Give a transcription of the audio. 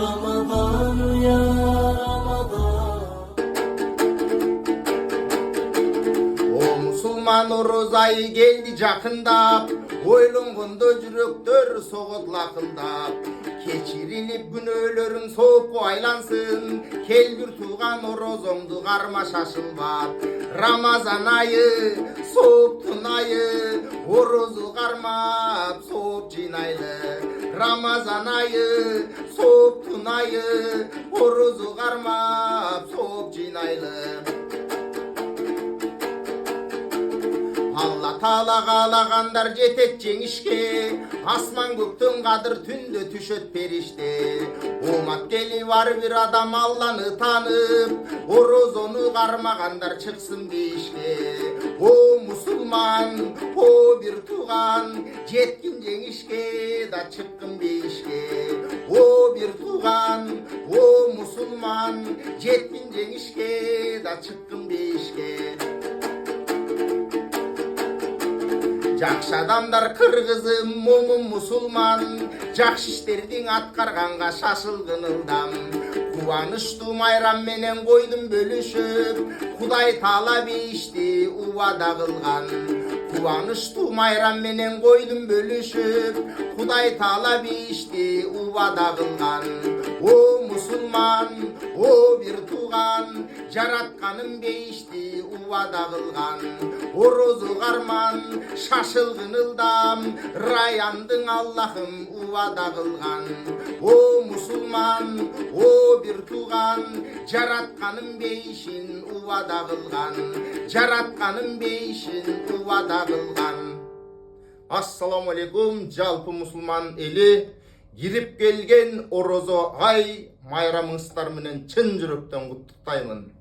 Ramazan ya Ramazan. O musulman oroz ayı geldi jakındap, oylongондо жүрөктөр согот лакылдап. Keçirilip günöөлөрүң соопу айлансın, кел бир тууган орозоңду карма шашылбап. Рамазан айы, сооптун айы, орозу кармап, сооп жыйнайлы. Рамазан айы, сооптун айы, орозу кармап, сооп жыйнайлы. Алла Таала каалагандар жетет жеңишке, асман көктөн кадыр түндө түшөт периште. Умат келип ар бир адам Алланы танып, орозону кармагандар чыксын бейишке. О мусулман, о бир тууган, жеткин жеңишке да чыккын бейишке. О бир тууган, о мусулман, жеткин жеңишке да чыккын бейишке. Жакшы адамдар кыргызым, момун мусулман, жакшы иштердин аткарганга шашылгын ылдам. Кубанычтуу майрам менен койдум бөлүшүп, Кудай Таала бейишти убада кылган. Кубанычтуу майрам менен койдум бөлүшүп, Кудай Таала бейишти убада кылган. О мусулман, о бир тууган, жаратканын бейишти убада кылган. Орозу карман, шашылгын ылдам, Раяндың Аллахым убада кылган. О мусулман, о бир тууган, жаратканын бейишин убада кылган. Жаратканын бейишин убада кылган. Ассаламу алейкум, жалпы мусулман эли. Кирип келген орозо ай майрамыңыздар менен чын жүрөктөн куттуктаймын.